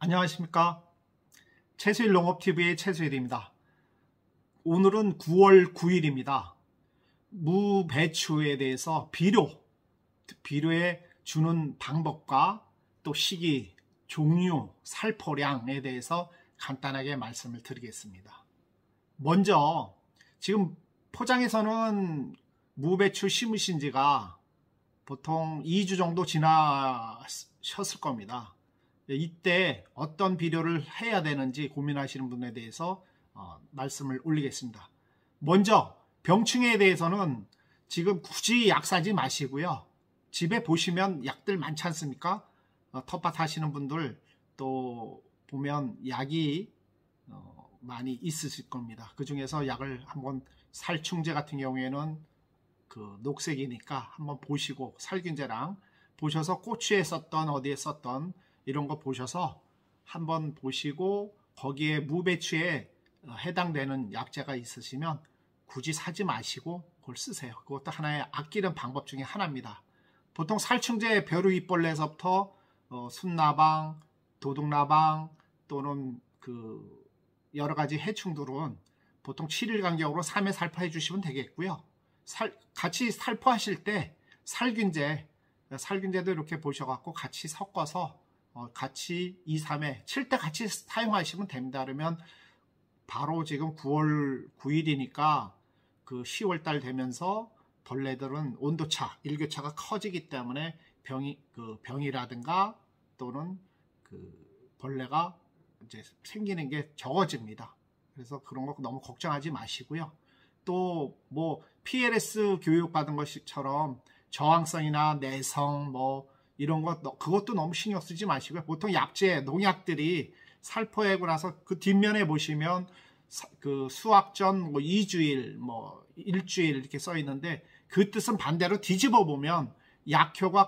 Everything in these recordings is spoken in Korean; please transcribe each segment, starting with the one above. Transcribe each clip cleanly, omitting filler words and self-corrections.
안녕하십니까. 채수일 농업TV의 채수일입니다. 오늘은 9월 9일입니다. 무배추에 대해서 비료에 주는 방법과 또 시기, 종류, 살포량에 대해서 간단하게 말씀을 드리겠습니다. 먼저 지금 포장에서는 무배추 심으신 지가 보통 2주 정도 지나셨을 겁니다. 이때 어떤 비료를 해야 되는지 고민하시는 분에 대해서 말씀을 올리겠습니다. 먼저 병충해에 대해서는 지금 굳이 약 사지 마시고요. 집에 보시면 약들 많지 않습니까? 텃밭 하시는 분들 또 보면 약이 많이 있으실 겁니다. 그 중에서 약을 한번 살충제 같은 경우에는 그 녹색이니까 한번 보시고 살균제랑 보셔서 고추에 썼던 어디에 썼던 이런 거 보셔서 한번 보시고 거기에 무배추에 해당되는 약재가 있으시면 굳이 사지 마시고 그걸 쓰세요. 그것도 하나의 아끼는 방법 중에 하나입니다. 보통 살충제 벼루잎벌레에서부터 순나방, 도둑나방 또는 그 여러 가지 해충들은 보통 7일 간격으로 3회 살포해 주시면 되겠고요. 같이 살포하실 때 살균제도 이렇게 보셔갖고 같이 섞어서 같이 2, 3회 칠 때 같이 사용하시면 됩니다. 그러면 바로 지금 9월 9일이니까 그 10월 달 되면서 벌레들은 온도차, 일교차가 커지기 때문에 병이라든가 또는 그 벌레가 이제 생기는 게 적어집니다. 그래서 그런 거 너무 걱정하지 마시고요. 또 뭐 PLS 교육 받은 것처럼 저항성이나 내성 이런 것 그것도 너무 신경 쓰지 마시고요. 보통 약재, 농약들이 살포하고 나서 그 뒷면에 보시면 그 수확 전 2주일, 일주일 이렇게 써 있는데 그 뜻은 반대로 뒤집어 보면 약효가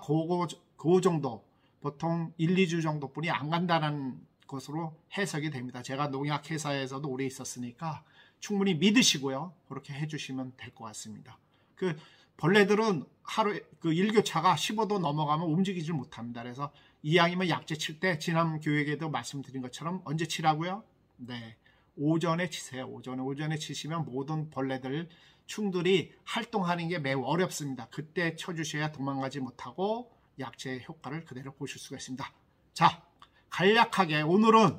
그 정도, 보통 1, 2주 정도뿐이 안 간다는 것으로 해석이 됩니다. 제가 농약 회사에서도 오래 있었으니까 충분히 믿으시고요. 그렇게 해주시면 될 것 같습니다. 그 벌레들은 하루에 그 일교차가 15도 넘어가면 움직이질 못합니다. 그래서 이왕이면 약재 칠 때 지난 교육에도 말씀드린 것처럼 언제 치라고요? 네, 오전에 치세요. 오전에 치시면 모든 벌레들 충들이 활동하는 게 매우 어렵습니다. 그때 쳐주셔야 도망가지 못하고 약재의 효과를 그대로 보실 수가 있습니다. 자, 간략하게 오늘은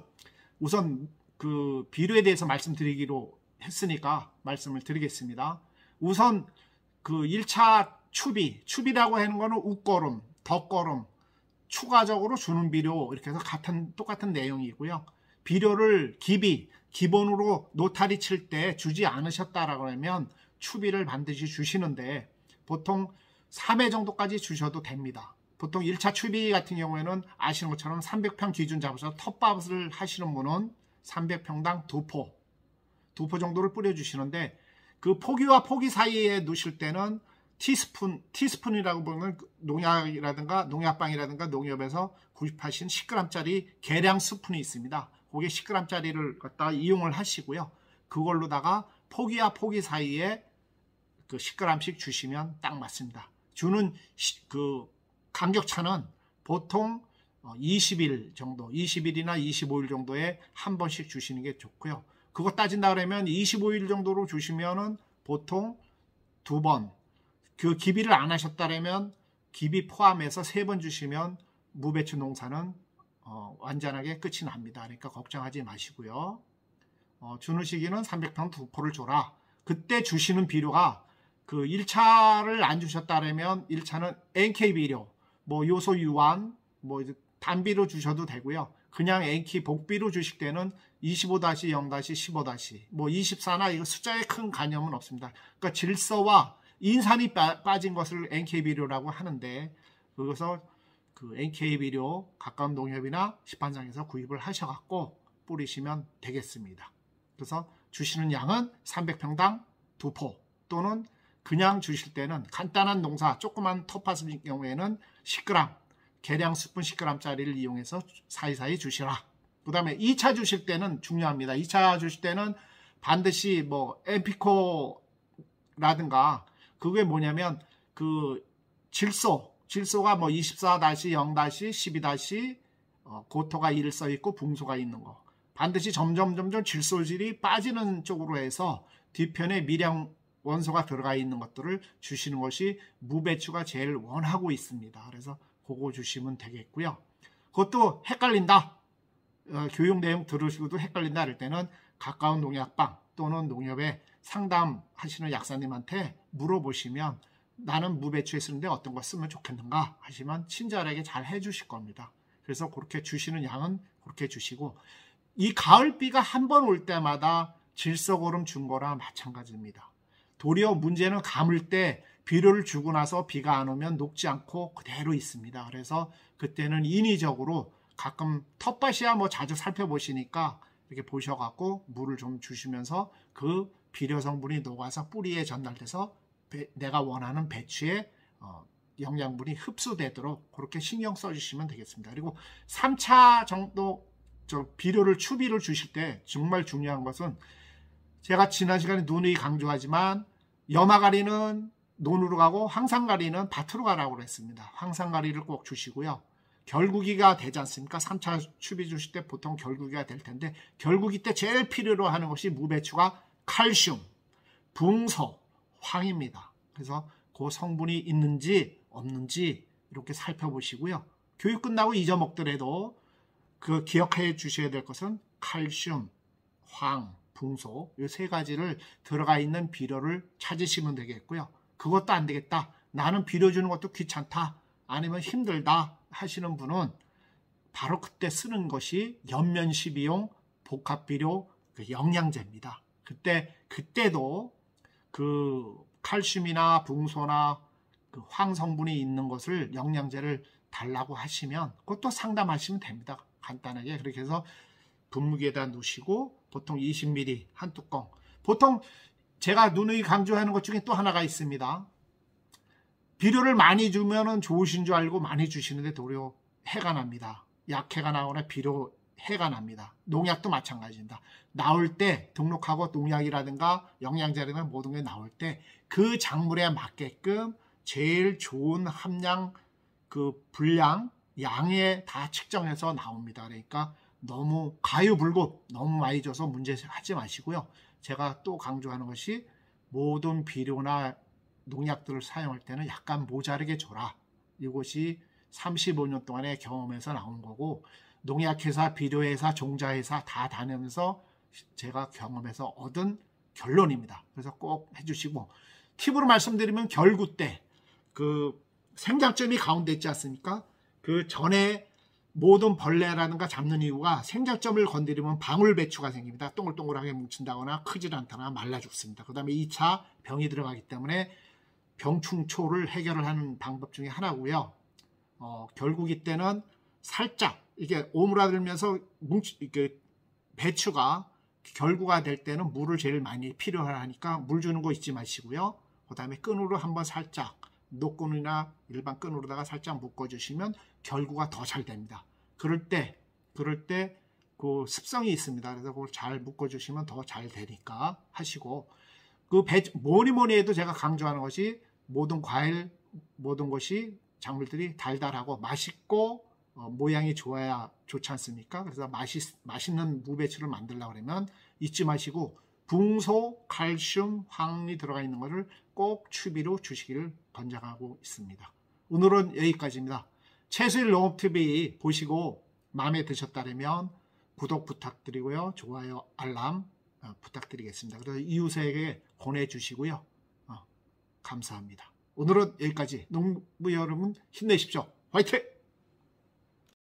우선 그 비료에 대해서 말씀드리기로 했으니까 말씀을 드리겠습니다. 우선 그 1차 추비라고 하는 거는 웃거름, 덧거름, 추가적으로 주는 비료 이렇게 해서 똑같은 내용이고요. 비료를 기본으로 노타리 칠 때 주지 않으셨다라고 하면 추비를 반드시 주시는데 보통 3회 정도까지 주셔도 됩니다. 보통 1차 추비 같은 경우에는 아시는 것처럼 300평 기준 잡으셔서 텃밭을 하시는 분은 300평당 2포 정도를 뿌려주시는데 그 포기와 포기 사이에 넣으실 때는 티스푼이라고 보면 농약이라든가 농약방이라든가 농협에서 구입하신 10g짜리 계량 스푼이 있습니다. 그게 10g짜리를 갖다가 이용을 하시고요. 그걸로다가 포기와 포기 사이에 그 10g씩 주시면 딱 맞습니다. 주는 그 간격차는 보통 20일 정도, 20일이나 25일 정도에 한 번씩 주시는 게 좋고요. 그거 따진다 그러면 25일 정도로 주시면은 보통 2번, 그 기비를 안 하셨다면 기비 포함해서 3번 주시면 무배추 농사는 완전하게 끝이 납니다. 그러니까 걱정하지 마시고요. 주는 시기는 300평 2포를 줘라. 그때 주시는 비료가 그 1차를 안 주셨다면 1차는 NK 비료, 요소 유환, 단비로 주셔도 되고요. 그냥 NK 복비로 주실 때는 25-0-15- 24나 이거 숫자에 큰 개념은 없습니다. 그러니까 질소와 인산이 빠진 것을 NK 비료라고 하는데 그것을 그 NK 비료 가까운 농협이나 시판장에서 구입을 하셔갖고 뿌리시면 되겠습니다. 그래서 주시는 양은 300평당 2포 또는 그냥 주실 때는 간단한 농사 조그만 텃밭의 경우에는 10g 계량 스푼 10g짜리를 이용해서 사이사이 주시라. 그 다음에 2차 주실 때는 중요합니다. 2차 주실 때는 반드시 엠피코라든가 그게 뭐냐면 그 질소가 24-0-12- 고토가 1 써 있고 붕소가 있는 거. 반드시 점점 질소질이 빠지는 쪽으로 해서 뒤편에 미량 원소가 들어가 있는 것들을 주시는 것이 무배추가 제일 원하고 있습니다. 그래서 그거 주시면 되겠고요. 그것도 헷갈린다. 교육 내용 들으시고도 헷갈린다 할 때는 가까운 농약방 또는 농협에 상담하시는 약사님한테 물어보시면 나는 무배추에 쓰는데 어떤 거 쓰면 좋겠는가 하시면 친절하게 잘 해주실 겁니다. 그래서 그렇게 주시는 양은 그렇게 주시고, 이 가을비가 한 번 올 때마다 질소고름 준 거나 마찬가지입니다. 도리어 문제는 감을 때 비료를 주고 나서 비가 안 오면 녹지 않고 그대로 있습니다. 그래서 그때는 인위적으로 가끔 텃밭이야 뭐 자주 살펴보시니까 이렇게 보셔갖고 물을 좀 주시면서 그 비료 성분이 녹아서 뿌리에 전달돼서 내가 원하는 배추의 영양분이 흡수되도록 그렇게 신경 써주시면 되겠습니다. 그리고 3차 정도 비료를 추비를 주실 때 정말 중요한 것은, 제가 지난 시간에 누누이 강조하지만 염화가리는 논으로 가고 황산가리는 밭으로 가라고 그랬습니다. 황산가리를 꼭 주시고요. 결구기가 되지 않습니까? 3차 추비 주실 때 보통 결구기가 될 텐데, 결구기 때 제일 필요로 하는 것이 무배추가 칼슘, 붕소, 황입니다. 그래서 그 성분이 있는지 없는지 이렇게 살펴보시고요. 교육 끝나고 잊어먹더라도 그 기억해 주셔야 될 것은 칼슘, 황, 붕소 이 세 가지를 들어가 있는 비료를 찾으시면 되겠고요. 그것도 안 되겠다, 나는 비료 주는 것도 귀찮다, 아니면 힘들다 하시는 분은 바로 그때 쓰는 것이 연면12용 복합비료 영양제입니다. 그때도 그 칼슘이나 붕소나 그 황 성분이 있는 것을 영양제를 달라고 하시면 그것도 상담하시면 됩니다. 간단하게 그렇게 해서 분무기에다 놓으시고 보통 20ml 한 뚜껑. 보통 제가 누누이 강조하는 것 중에 또 하나가 있습니다. 비료를 많이 주면 좋으신 줄 알고 많이 주시는데 도리어 해가 납니다. 약해가 나거나 비료 해가 납니다. 농약도 마찬가지입니다. 나올 때 등록하고 농약이라든가 영양제라든가 모든 게 나올 때 그 작물에 맞게끔 제일 좋은 함량, 그 분량, 양에 다 측정해서 나옵니다. 그러니까 너무 가유불급 너무 많이 줘서 문제하지 마시고요. 제가 또 강조하는 것이 모든 비료나 농약들을 사용할 때는 약간 모자르게 줘라. 이것이 35년 동안의 경험에서 나온 거고, 농약회사, 비료회사, 종자회사 다 다니면서 제가 경험해서 얻은 결론입니다. 그래서 꼭 해주시고, 팁으로 말씀드리면 결구 때 그 생장점이 가운데 있지 않습니까? 그 전에 모든 벌레라든가 잡는 이유가 생장점을 건드리면 방울배추가 생깁니다. 동글동글하게 뭉친다거나 크질 않거나 말라 죽습니다. 그 다음에 2차 병이 들어가기 때문에 병충초를 해결을 하는 방법 중에 하나고요. 결국이 때는 살짝 이게 오므라들면서 배추가 결구가 될 때는 물을 제일 많이 필요하니까 물 주는 거 잊지 마시고요. 그 다음에 끈으로 한번 살짝 노끈이나 일반 끈으로다가 살짝 묶어주시면 결구가 더 잘 됩니다. 그럴 때 그 습성이 있습니다. 그래서 그걸 잘 묶어주시면 더 잘 되니까 하시고, 그 뭐니 해도 제가 강조하는 것이 모든 과일, 모든 것이 작물들이 달달하고 맛있고 모양이 좋아야 좋지 않습니까? 그래서 맛있는 무배추를 만들려고 그러면 잊지 마시고 붕소, 칼슘, 황이 들어가 있는 것을 꼭 추비로 주시기를 권장하고 있습니다. 오늘은 여기까지입니다. 최수일 농업TV 보시고 마음에 드셨다면 구독 부탁드리고요. 좋아요, 알람 부탁드리겠습니다. 그래서 이웃에게 보내주시고요. 감사합니다. 오늘은 여기까지. 농부 여러분 힘내십시오. 화이팅!